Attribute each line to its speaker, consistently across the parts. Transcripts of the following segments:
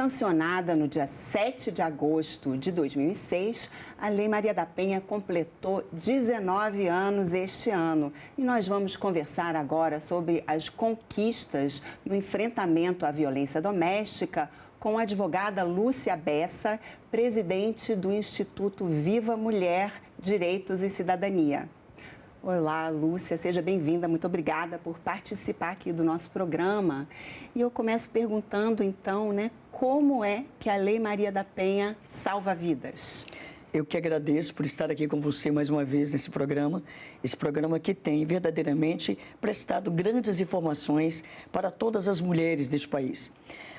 Speaker 1: sancionada no dia 7 de agosto de 2006, a Lei Maria da Penha completou 19 anos este ano. E nós vamos conversar agora sobre as conquistas no enfrentamento à violência doméstica com a advogada Lúcia Bessa, presidente do Instituto Viva Mulher, Direitos e Cidadania. Olá, Lúcia, seja bem-vinda. Muito obrigada por participar aqui do nosso programa. E eu começo perguntando, então, como é que a Lei Maria da Penha salva vidas?
Speaker 2: Eu que agradeço por estar aqui com você mais uma vez nesse programa. Esse programa que tem verdadeiramente prestado grandes informações para todas as mulheres deste país.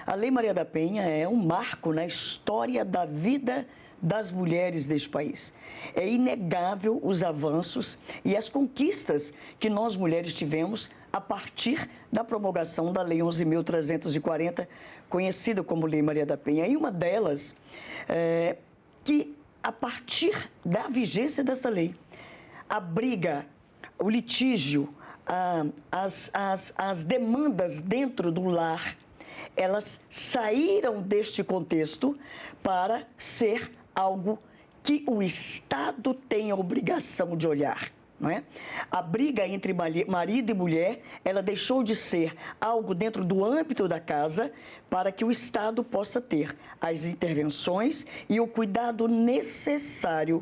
Speaker 2: A Lei Maria da Penha é um marco na história da vida das mulheres deste país. É inegável os avanços e as conquistas que nós mulheres tivemos a partir da promulgação da Lei 11.340, conhecida como Lei Maria da Penha. E uma delas é que, a partir da vigência desta lei, a briga, o litígio, as demandas dentro do lar, elas saíram deste contexto para ser algo que o Estado tem a obrigação de olhar, não é? A briga entre marido e mulher, ela deixou de ser algo dentro do âmbito da casa para que o Estado possa ter as intervenções e o cuidado necessário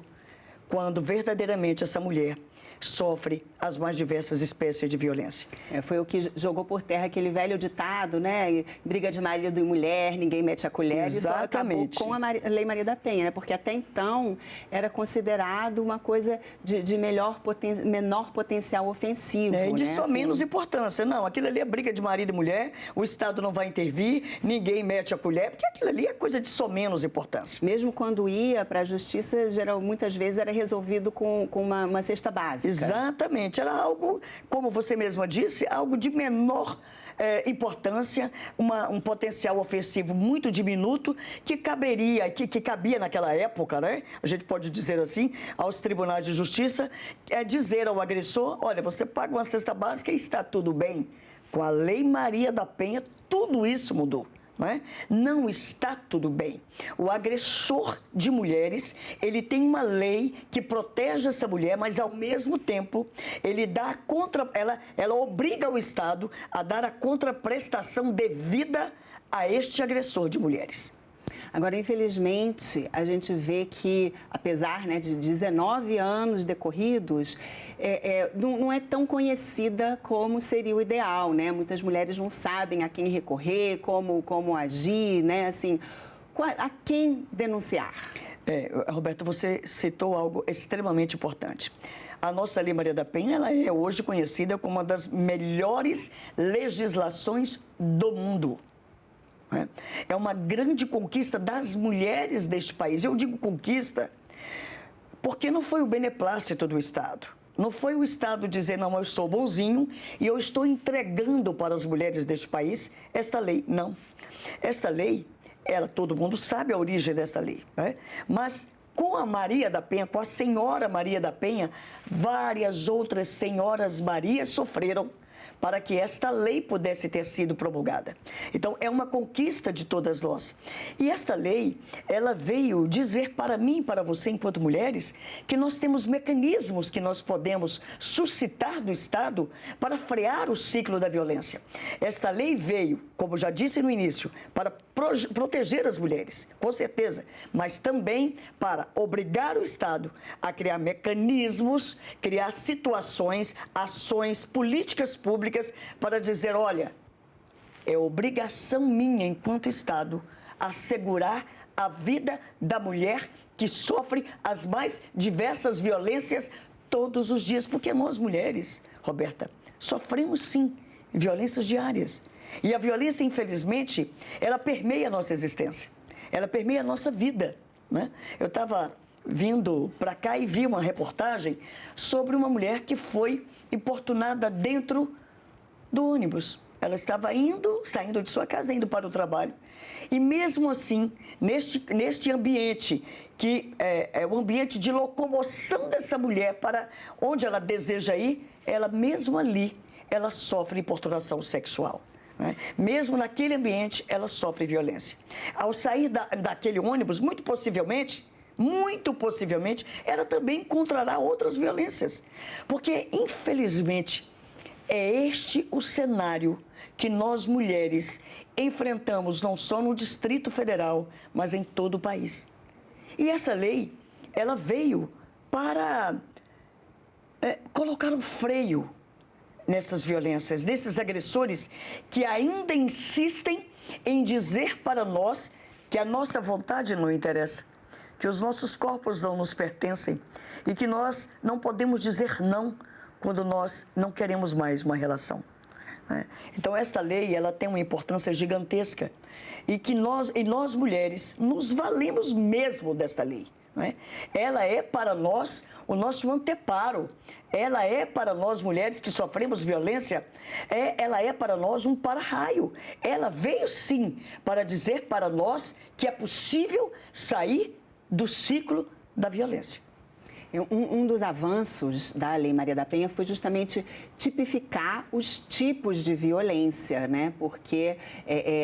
Speaker 2: quando verdadeiramente essa mulher sofre as mais diversas espécies de violência.
Speaker 1: Foi o que jogou por terra aquele velho ditado, briga de marido e mulher, ninguém mete a colher.
Speaker 2: Exatamente.
Speaker 1: Isso acabou com a Lei Maria da Penha, porque até então era considerado uma coisa de menor potencial ofensivo.
Speaker 2: E de só menos importância. Não, aquilo ali é briga de marido e mulher, o Estado não vai intervir, ninguém mete a colher, porque aquilo ali é coisa de só menos importância.
Speaker 1: Mesmo quando ia para a justiça, muitas vezes era resolvido com uma cesta básica.
Speaker 2: Exatamente, era algo, como você mesma disse, algo de menor importância, um potencial ofensivo muito diminuto que cabia naquela época, a gente pode dizer assim, aos tribunais de justiça, dizer ao agressor, olha, você paga uma cesta básica e está tudo bem. Com a Lei Maria da Penha, tudo isso mudou. Não está tudo bem. O agressor de mulheres, ele tem uma lei que protege essa mulher, mas ao mesmo tempo, ela obriga o Estado a dar a contraprestação devida a este agressor de mulheres.
Speaker 1: Agora, infelizmente, a gente vê que, apesar de 19 anos decorridos, não é tão conhecida como seria o ideal, Muitas mulheres não sabem a quem recorrer, como agir, a quem denunciar.
Speaker 2: Roberto, você citou algo extremamente importante. A nossa Lei Maria da Penha, ela é hoje conhecida como uma das melhores legislações do mundo. É uma grande conquista das mulheres deste país. Eu digo conquista porque não foi o beneplácito do Estado. Não foi o Estado dizer, não, eu sou bonzinho e eu estou entregando para as mulheres deste país esta lei. Não. Esta lei, todo mundo sabe a origem desta lei, mas com a Maria da Penha, com a Senhora Maria da Penha, várias outras Senhoras Marias sofreram para que esta lei pudesse ter sido promulgada. Então, é uma conquista de todas nós. E esta lei, ela veio dizer para mim e para você, enquanto mulheres, que nós temos mecanismos que nós podemos suscitar do Estado para frear o ciclo da violência. Esta lei veio, como já disse no início, para proteger as mulheres, com certeza, mas também para obrigar o Estado a criar mecanismos, criar situações, ações, políticas públicas para dizer, olha, é obrigação minha, enquanto Estado, assegurar a vida da mulher que sofre as mais diversas violências todos os dias, porque nós mulheres, Roberta, sofremos sim violências diárias. E a violência, infelizmente, ela permeia a nossa existência, ela permeia a nossa vida, Eu estava vindo para cá e vi uma reportagem sobre uma mulher que foi importunada dentro do ônibus. Ela estava saindo de sua casa, indo para o trabalho. E mesmo assim, neste ambiente, que é o ambiente de locomoção dessa mulher para onde ela deseja ir, ela mesmo ali, ela sofre importunação sexual. né? Mesmo naquele ambiente, ela sofre violência. Ao sair daquele ônibus, muito possivelmente, ela também encontrará outras violências. Porque, infelizmente, é este o cenário que nós, mulheres, enfrentamos não só no Distrito Federal, mas em todo o país. E essa lei, ela veio para colocar um freio nessas violências, nesses agressores que ainda insistem em dizer para nós que a nossa vontade não interessa, que os nossos corpos não nos pertencem e que nós não podemos dizer não quando nós não queremos mais uma relação. Então, esta lei, ela tem uma importância gigantesca e que nós mulheres, nos valemos mesmo desta lei. Ela é para nós o nosso anteparo. Ela é para nós, mulheres que sofremos violência, ela é para nós um para-raio. Ela veio, sim, para dizer para nós que é possível sair do ciclo da violência.
Speaker 1: Um dos avanços da Lei Maria da Penha foi justamente tipificar os tipos de violência, né? Porque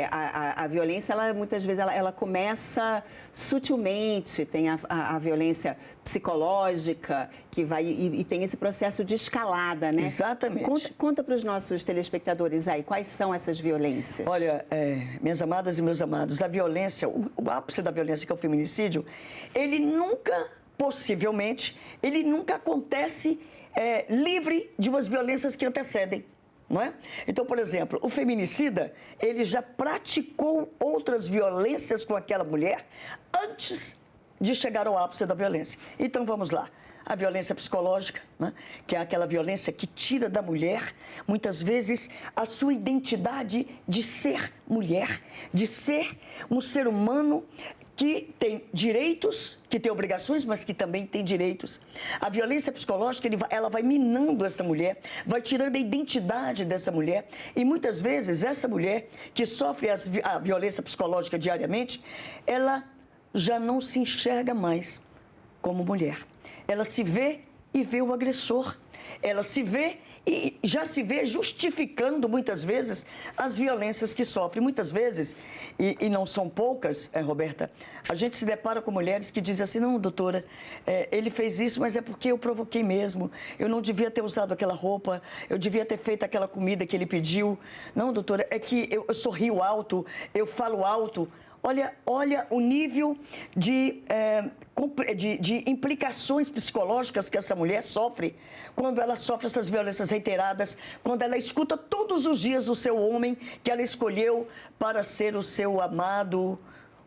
Speaker 1: a violência, muitas vezes, ela começa sutilmente, tem a violência psicológica, que vai e tem esse processo de escalada, né?
Speaker 2: Exatamente.
Speaker 1: Conta para os nossos telespectadores aí, quais são essas violências?
Speaker 2: Olha, minhas amadas e meus amados, a violência, o ápice da violência, que é o feminicídio, ele nunca... possivelmente, ele nunca acontece livre de umas violências que antecedem, não é? Então, por exemplo, o feminicida, ele já praticou outras violências com aquela mulher antes de chegar ao ápice da violência. Então, vamos lá. A violência psicológica, né? Que é aquela violência que tira da mulher, muitas vezes, a sua identidade de ser mulher, de ser um ser humano que tem direitos, que tem obrigações, mas que também tem direitos. A violência psicológica, ela vai minando essa mulher, vai tirando a identidade dessa mulher. E muitas vezes, essa mulher que sofre a violência psicológica diariamente, ela já não se enxerga mais como mulher. Ela se vê e vê o agressor. Ela se vê e já se vê justificando, muitas vezes, as violências que sofre. Muitas vezes, e não são poucas, Roberta, a gente se depara com mulheres que dizem assim, não, doutora, ele fez isso, mas é porque eu provoquei mesmo. Eu não devia ter usado aquela roupa, eu devia ter feito aquela comida que ele pediu. Não, doutora, é que eu sorrio alto, eu falo alto. Olha o nível de implicações psicológicas que essa mulher sofre quando ela sofre essas violências reiteradas, quando ela escuta todos os dias o seu homem que ela escolheu para ser o seu amado,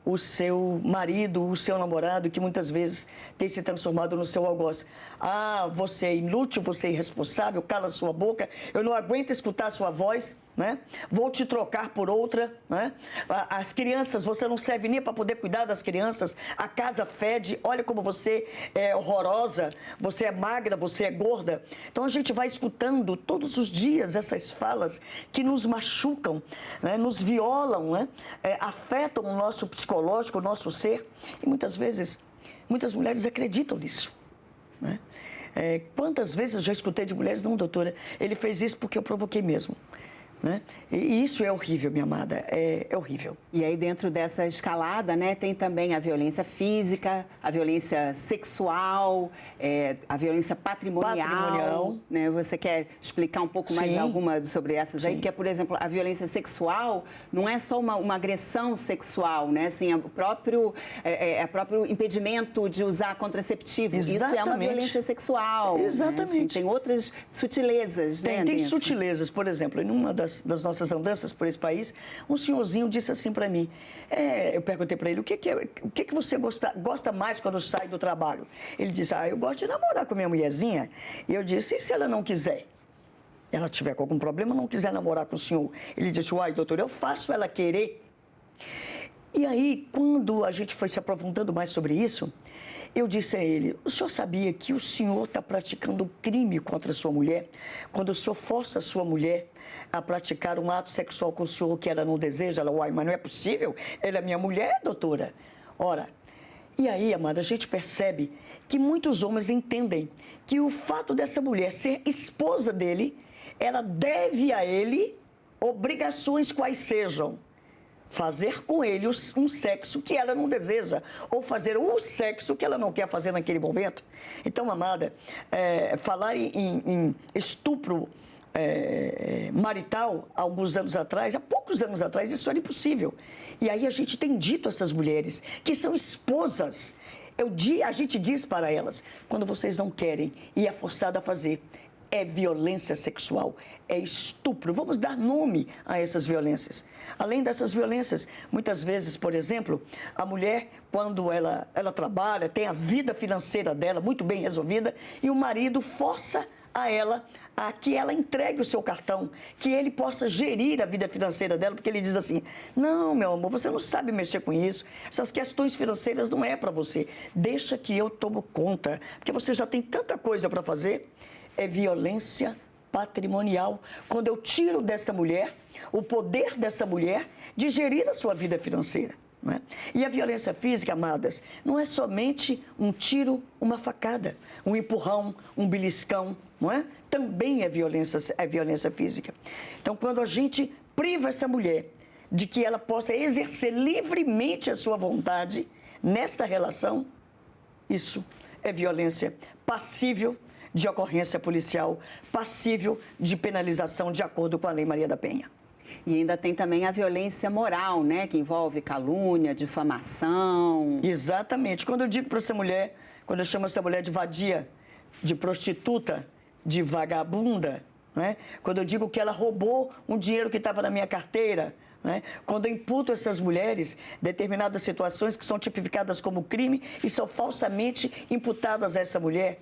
Speaker 2: o seu marido, o seu namorado, que muitas vezes tem se transformado no seu algoz. Ah, você é inútil, você é irresponsável, cala sua boca, eu não aguento escutar a sua voz, né? Vou te trocar por outra, né? As crianças, você não serve nem para poder cuidar das crianças, a casa fede, olha como você é horrorosa, você é magra, você é gorda. Então a gente vai escutando todos os dias essas falas que nos machucam, né? Nos violam, né? Afetam o nosso psicológico, o nosso ser, e muitas vezes, muitas mulheres acreditam nisso, né? Quantas vezes eu já escutei de mulheres, não, doutora, ele fez isso porque eu provoquei mesmo. Né? E isso é horrível, minha amada, é horrível.
Speaker 1: E aí dentro dessa escalada, né, tem também a violência física, a violência sexual, a violência patrimonial. Né? Você quer explicar um pouco mais alguma sobre essas aí? Que é, por exemplo, a violência sexual não é só uma agressão sexual, né? Assim, o próprio impedimento de usar contraceptivo.
Speaker 2: Exatamente.
Speaker 1: Isso é uma violência sexual.
Speaker 2: Exatamente.
Speaker 1: Né? Assim, tem outras sutilezas, né?
Speaker 2: Tem sutilezas, por exemplo, em uma das nossas andanças por esse país, um senhorzinho disse assim para mim, eu perguntei para ele, o que você gosta mais quando sai do trabalho? Ele disse, eu gosto de namorar com minha mulherzinha. E eu disse, e se ela não quiser? Ela tiver com algum problema, não quiser namorar com o senhor? Ele disse, uai, doutor, eu faço ela querer. E aí, quando a gente foi se aprofundando mais sobre isso, eu disse a ele, o senhor sabia que o senhor está praticando um crime contra a sua mulher quando o senhor força a sua mulher a praticar um ato sexual com o senhor que ela não deseja? Ela, uai, mas não é possível? Ela é minha mulher, doutora. Ora, e aí, amada, a gente percebe que muitos homens entendem que o fato dessa mulher ser esposa dele, ela deve a ele obrigações quais sejam, fazer com ele um sexo que ela não deseja, ou fazer o sexo que ela não quer fazer naquele momento. Então, amada, falar em estupro marital, há poucos anos atrás, isso era impossível. E aí a gente tem dito a essas mulheres que são esposas, a gente diz para elas, quando vocês não querem e é forçada a fazer, é violência sexual, é estupro. Vamos dar nome a essas violências. Além dessas violências, muitas vezes, por exemplo, a mulher, quando ela trabalha, tem a vida financeira dela muito bem resolvida e o marido força a ela a que ela entregue o seu cartão, que ele possa gerir a vida financeira dela, porque ele diz assim, não, meu amor, você não sabe mexer com isso, essas questões financeiras não é para você, deixa que eu tomo conta, porque você já tem tanta coisa para fazer. É violência patrimonial, quando eu tiro desta mulher o poder desta mulher de gerir a sua vida financeira. Não é? E a violência física, amadas, não é somente um tiro, uma facada, um empurrão, um beliscão, não é? Também é violência física. Então, quando a gente priva essa mulher de que ela possa exercer livremente a sua vontade nesta relação, isso é violência passível de ocorrência policial, passível de penalização de acordo com a Lei Maria da Penha.
Speaker 1: E ainda tem também a violência moral, né? Que envolve calúnia, difamação.
Speaker 2: Exatamente. Quando eu digo para essa mulher, quando eu chamo essa mulher de vadia, de prostituta, de vagabunda, né? Quando eu digo que ela roubou um dinheiro que estava na minha carteira, né? Quando eu imputo a essas mulheres determinadas situações que são tipificadas como crime e são falsamente imputadas a essa mulher.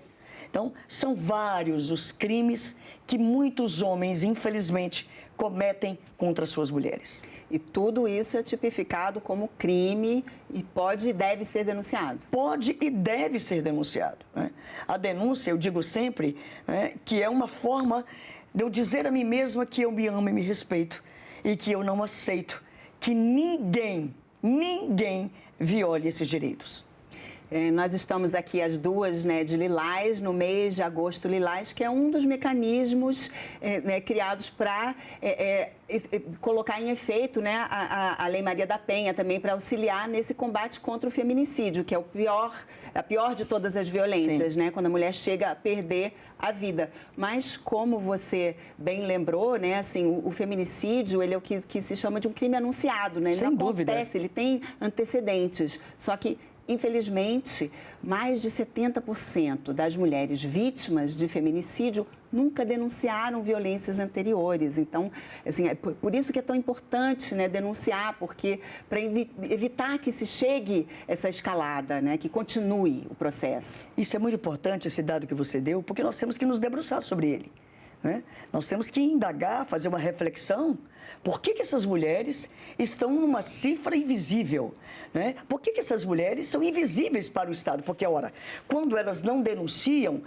Speaker 2: Então, são vários os crimes que muitos homens, infelizmente, cometem contra suas mulheres.
Speaker 1: E tudo isso é tipificado como crime e pode e deve ser denunciado.
Speaker 2: Pode e deve ser denunciado, né? A denúncia, eu digo sempre, né, que é uma forma de eu dizer a mim mesma que eu me amo e me respeito e que eu não aceito que ninguém viole esses direitos.
Speaker 1: Nós estamos aqui as duas, né, de Lilás, no mês de agosto Lilás, que é um dos mecanismos né, criados para colocar em efeito, né, a Lei Maria da Penha também para auxiliar nesse combate contra o feminicídio, que é a pior de todas as violências, né, quando a mulher chega a perder a vida. Mas como você bem lembrou, né, assim, o feminicídio, ele é o que se chama de um crime anunciado, né? Ele
Speaker 2: Sem
Speaker 1: não
Speaker 2: dúvida.
Speaker 1: acontece, ele tem antecedentes, só que infelizmente, mais de 70% das mulheres vítimas de feminicídio nunca denunciaram violências anteriores. Então, assim, é por isso que é tão importante, né, denunciar, porque para evitar que se chegue essa escalada, né, que continue o processo.
Speaker 2: Isso é muito importante, esse dado que você deu, porque nós temos que nos debruçar sobre ele, né? Nós temos que indagar, fazer uma reflexão. Por que essas mulheres estão numa cifra invisível, né? Por que essas mulheres são invisíveis para o Estado? Porque, ora, quando elas não denunciam,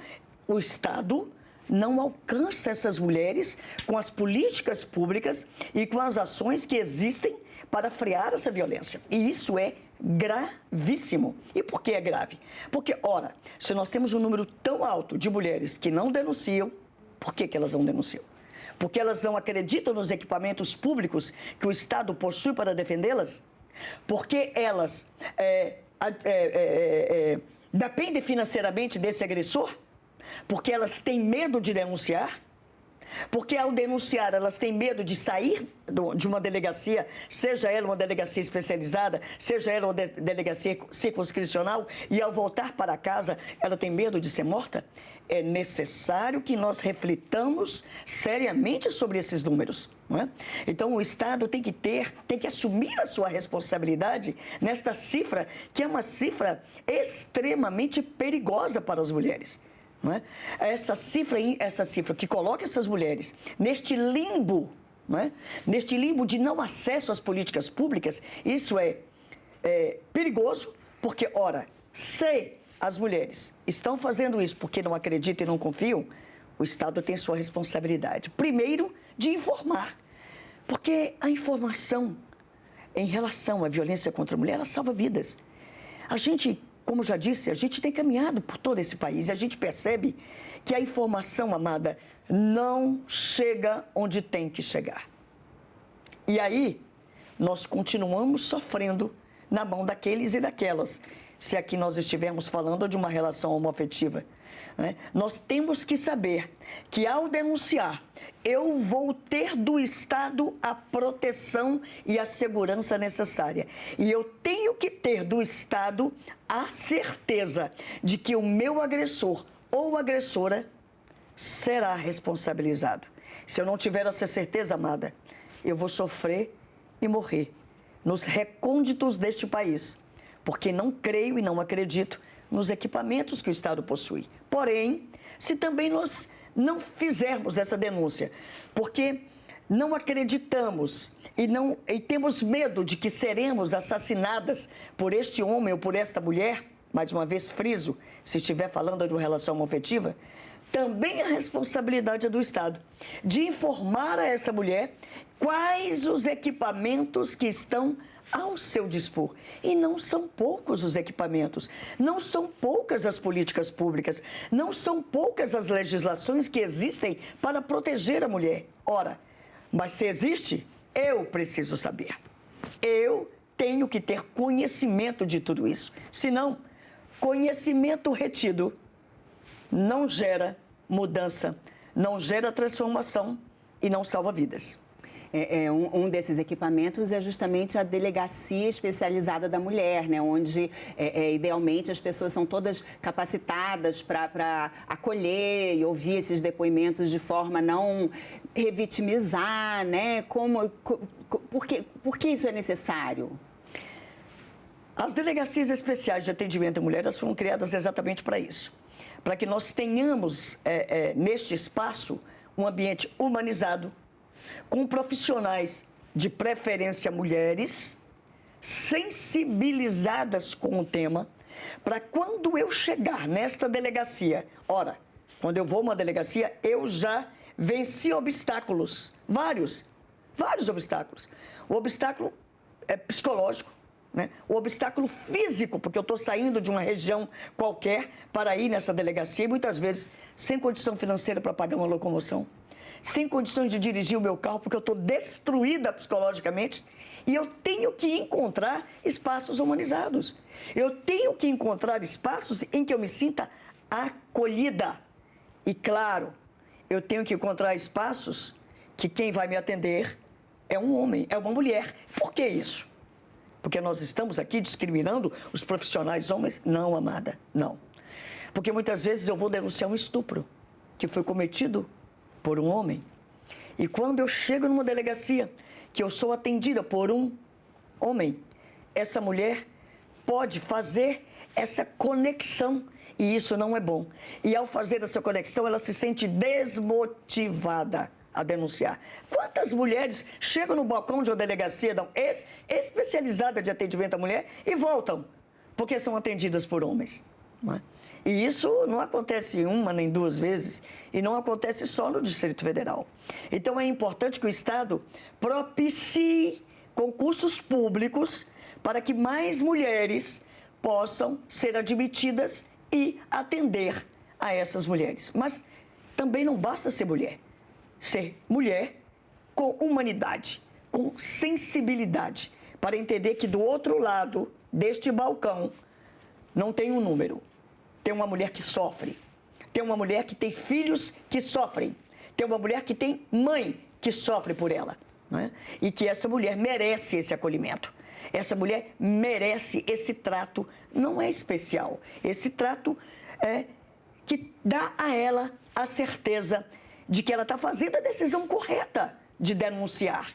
Speaker 2: o Estado não alcança essas mulheres com as políticas públicas e com as ações que existem para frear essa violência. E isso é gravíssimo. E por que é grave? Porque, ora, se nós temos um número tão alto de mulheres que não denunciam, por que elas não denunciam? Porque elas não acreditam nos equipamentos públicos que o Estado possui para defendê-las? Porque elas dependem financeiramente desse agressor? Porque elas têm medo de denunciar? Porque ao denunciar elas têm medo de sair de uma delegacia, seja ela uma delegacia especializada, seja ela uma delegacia circunscricional, e ao voltar para casa ela tem medo de ser morta? É necessário que nós reflitamos seriamente sobre esses números, não é? Então o Estado tem que assumir a sua responsabilidade nesta cifra, que é uma cifra extremamente perigosa para as mulheres. Não é? Essa cifra que coloca essas mulheres neste limbo, não é? Neste limbo de não acesso às políticas públicas, isso é perigoso, porque, ora, se as mulheres estão fazendo isso porque não acreditam e não confiam, o Estado tem sua responsabilidade. Primeiro, de informar, porque a informação em relação à violência contra a mulher, ela salva vidas. A gente, como já disse, a gente tem caminhado por todo esse país e a gente percebe que a informação, amada, não chega onde tem que chegar. E aí, nós continuamos sofrendo na mão daqueles e daquelas, se aqui nós estivermos falando de uma relação homoafetiva, né? Nós temos que saber que, ao denunciar, eu vou ter do Estado a proteção e a segurança necessária. E eu tenho que ter do Estado a certeza de que o meu agressor ou agressora será responsabilizado. Se eu não tiver essa certeza, amada, eu vou sofrer e morrer nos recônditos deste país, porque não creio e não acredito nos equipamentos que o Estado possui. Porém, se também nós não fizermos essa denúncia, porque não acreditamos e temos medo de que seremos assassinadas por este homem ou por esta mulher, mais uma vez friso, se estiver falando de uma relação homoafetiva, também a responsabilidade é do Estado de informar a essa mulher quais os equipamentos que estão ao seu dispor. E não são poucos os equipamentos, não são poucas as políticas públicas, não são poucas as legislações que existem para proteger a mulher. Ora, mas se existe, eu preciso saber. Eu tenho que ter conhecimento de tudo isso. Senão, conhecimento retido não gera mudança, não gera transformação e não salva vidas.
Speaker 1: Um desses equipamentos é justamente a delegacia especializada da mulher, né? Onde, idealmente, as pessoas são todas capacitadas para acolher e ouvir esses depoimentos de forma a não revitimizar, né? Por que isso é necessário?
Speaker 2: As delegacias especiais de atendimento à mulher, elas foram criadas exatamente para isso. Para que nós tenhamos, neste espaço, um ambiente humanizado, com profissionais, de preferência mulheres, sensibilizadas com o tema, para quando eu chegar nesta delegacia, ora, quando eu vou a uma delegacia, eu já venci obstáculos, vários obstáculos. O obstáculo é psicológico, né? O obstáculo físico, porque eu estou saindo de uma região qualquer para ir nessa delegacia, e muitas vezes sem condição financeira para pagar uma locomoção, sem condições de dirigir o meu carro, porque eu estou destruída psicologicamente, e eu tenho que encontrar espaços humanizados. Eu tenho que encontrar espaços em que eu me sinta acolhida. E, claro, eu tenho que encontrar espaços que quem vai me atender é um homem, é uma mulher. Por que isso? Porque nós estamos aqui discriminando os profissionais homens? Não, amada, não. Porque muitas vezes eu vou denunciar um estupro que foi cometido por um homem. E quando eu chego numa delegacia, que eu sou atendida por um homem, essa mulher pode fazer essa conexão, e isso não é bom. E ao fazer essa conexão, ela se sente desmotivada a denunciar. Quantas mulheres chegam no balcão de uma delegacia especializada de atendimento à mulher e voltam, porque são atendidas por homens, não é? E isso não acontece uma nem duas vezes, e não acontece só no Distrito Federal. Então é importante que o Estado propicie concursos públicos para que mais mulheres possam ser admitidas e atender a essas mulheres. Mas também não basta ser mulher com humanidade, com sensibilidade, para entender que do outro lado deste balcão não tem um número. Tem uma mulher que sofre, tem uma mulher que tem filhos que sofrem, tem uma mulher que tem mãe que sofre por ela, né? E que essa mulher merece esse acolhimento, essa mulher merece esse trato, não é especial, esse trato que dá a ela a certeza de que ela está fazendo a decisão correta de denunciar.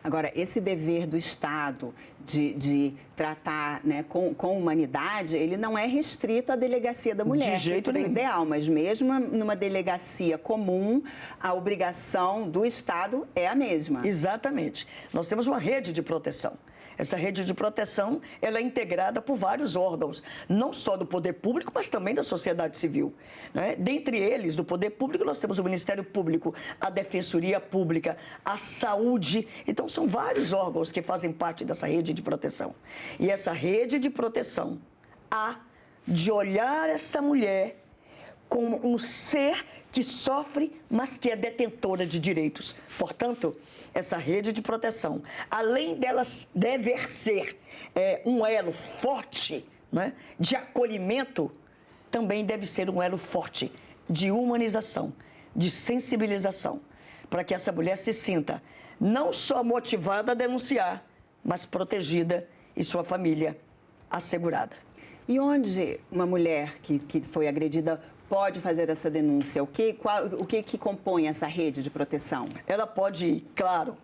Speaker 1: Agora, esse dever do Estado de tratar, né, com humanidade, ele não é restrito à delegacia da mulher.
Speaker 2: De jeito nenhum.
Speaker 1: Ideal, mas mesmo numa delegacia comum, a obrigação do Estado é a mesma.
Speaker 2: Exatamente. Nós temos uma rede de proteção. Essa rede de proteção, ela é integrada por vários órgãos, não só do poder público, mas também da sociedade civil, né? Dentre eles, do poder público, nós temos o Ministério Público, a Defensoria Pública, a Saúde. Então, são vários órgãos que fazem parte dessa rede de proteção. E essa rede de proteção há de olhar essa mulher como um ser que sofre, mas que é detentora de direitos. Portanto, essa rede de proteção, além delas dever ser um elo forte, né, de acolhimento, também deve ser um elo forte de humanização, de sensibilização, para que essa mulher se sinta não só motivada a denunciar, mas protegida e sua família assegurada.
Speaker 1: E onde uma mulher que foi agredida pode fazer essa denúncia? O que compõe essa rede de proteção?
Speaker 2: Ela pode ir, claro,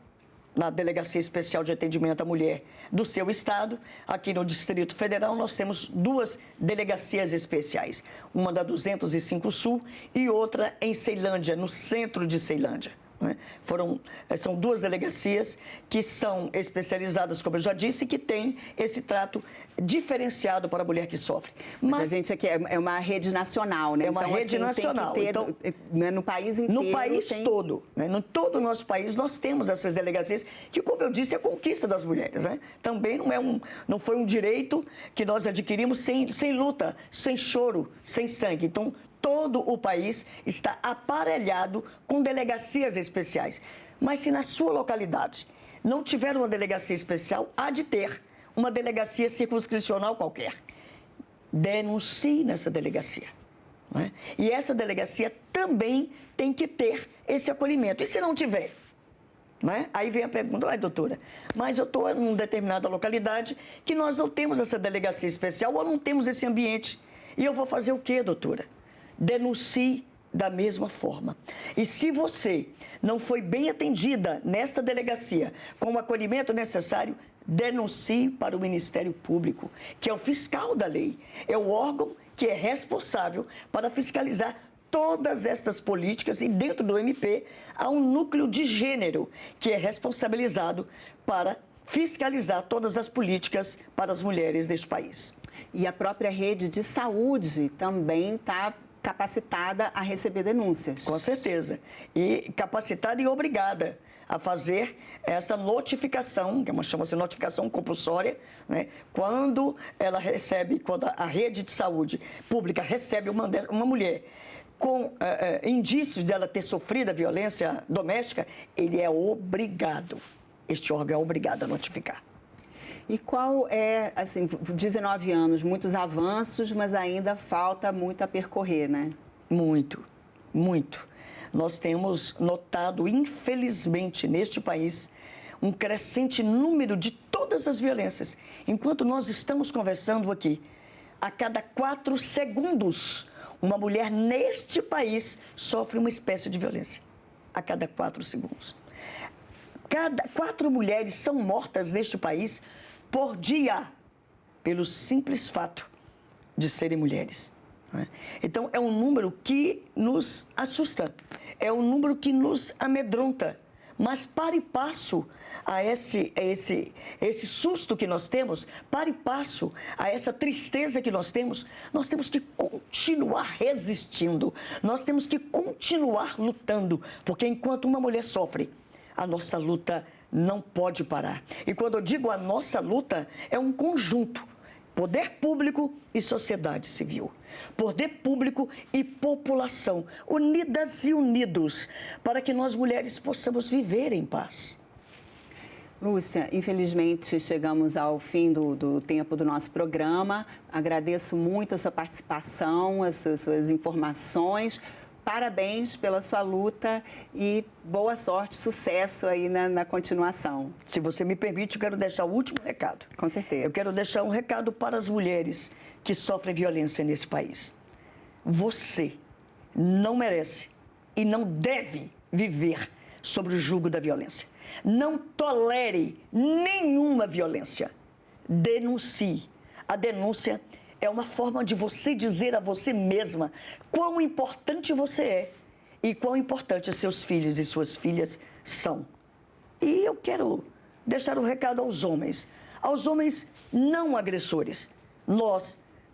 Speaker 2: na Delegacia Especial de Atendimento à Mulher do seu estado. Aqui no Distrito Federal nós temos 2 delegacias especiais, uma da 205 Sul e outra em Ceilândia, no centro de Ceilândia. São 2 delegacias que são especializadas, como eu já disse, que têm esse trato diferenciado para a mulher que sofre.
Speaker 1: Mas a gente aqui é uma rede nacional, né?
Speaker 2: É uma rede nacional.
Speaker 1: Tem que ter, né, no país inteiro.
Speaker 2: No país todo. Né? No todo o nosso país nós temos essas delegacias que, como eu disse, é a conquista das mulheres. Né? Também não foi um direito que nós adquirimos sem luta, sem choro, sem sangue. Então, todo o país está aparelhado com delegacias especiais. Mas se na sua localidade não tiver uma delegacia especial, há de ter uma delegacia circunscricional qualquer. Denuncie nessa delegacia. Né? E essa delegacia também tem que ter esse acolhimento. E se não tiver? Né? Aí vem a pergunta, doutora, mas eu estou em uma determinada localidade que nós não temos essa delegacia especial ou não temos esse ambiente. E eu vou fazer o quê, doutora? Denuncie da mesma forma. E se você não foi bem atendida nesta delegacia com o acolhimento necessário, denuncie para o Ministério Público, que é o fiscal da lei, é o órgão que é responsável para fiscalizar todas estas políticas, e dentro do MP há um núcleo de gênero que é responsabilizado para fiscalizar todas as políticas para as mulheres deste país.
Speaker 1: E a própria rede de saúde também está capacitada a receber denúncias.
Speaker 2: Com certeza. E capacitada e obrigada a fazer essa notificação, que chama-se notificação compulsória, né? Quando a rede de saúde pública recebe uma mulher com indícios dela ter sofrido a violência doméstica, ele é obrigado, este órgão é obrigado a notificar.
Speaker 1: E qual é, assim, 19 anos, muitos avanços, mas ainda falta muito a percorrer, né?
Speaker 2: Muito, muito. Nós temos notado, infelizmente, neste país, um crescente número de todas as violências. Enquanto nós estamos conversando aqui, a cada 4 segundos, uma mulher neste país sofre uma espécie de violência. A cada 4 segundos. 4 mulheres são mortas neste país por dia, pelo simples fato de serem mulheres. Então, é um número que nos assusta, é um número que nos amedronta. Mas para e passo a esse susto que nós temos, para e passo a essa tristeza que nós temos que continuar resistindo, nós temos que continuar lutando, porque enquanto uma mulher sofre, a nossa luta não pode parar. E quando eu digo a nossa luta, é um conjunto. Poder público e sociedade civil. Poder público e população. Unidas e unidos, para que nós mulheres possamos viver em paz.
Speaker 1: Lúcia, infelizmente chegamos ao fim do tempo do nosso programa. Agradeço muito a sua participação, as suas informações. Parabéns pela sua luta e boa sorte, sucesso aí na continuação.
Speaker 2: Se você me permite, eu quero deixar o último recado.
Speaker 1: Com certeza.
Speaker 2: Eu quero deixar um recado para as mulheres que sofrem violência nesse país. Você não merece e não deve viver sob o jugo da violência. Não tolere nenhuma violência. Denuncie. A denúncia é uma forma de você dizer a você mesma quão importante você é e quão importante seus filhos e suas filhas são. E eu quero deixar um recado aos homens não agressores.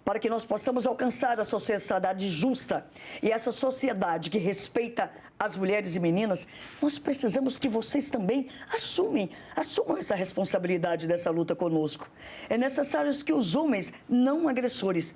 Speaker 2: Para que nós possamos alcançar a sociedade justa e essa sociedade que respeita as mulheres e meninas, nós precisamos que vocês também assumam essa responsabilidade dessa luta conosco. É necessário que os homens não agressores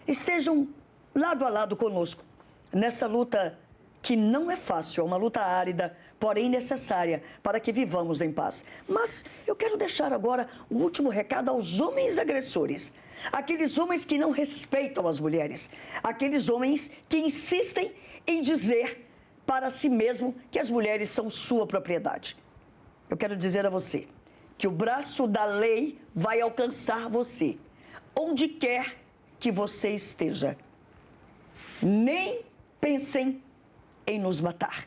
Speaker 2: estejam lado a lado conosco, nessa luta que não é fácil, é uma luta árida, porém necessária para que vivamos em paz. Mas eu quero deixar agora o último recado aos homens agressores. Aqueles homens que não respeitam as mulheres. Aqueles homens que insistem em dizer para si mesmo que as mulheres são sua propriedade. Eu quero dizer a você que o braço da lei vai alcançar você, onde quer que você esteja. Nem pensem em nos matar.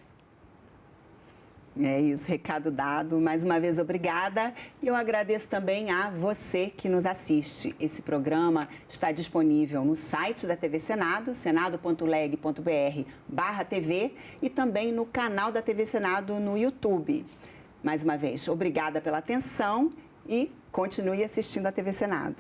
Speaker 1: É isso, recado dado. Mais uma vez, obrigada. E eu agradeço também a você que nos assiste. Esse programa está disponível no site da TV Senado, senado.leg.br/TV, e também no canal da TV Senado no YouTube. Mais uma vez, obrigada pela atenção e continue assistindo a TV Senado.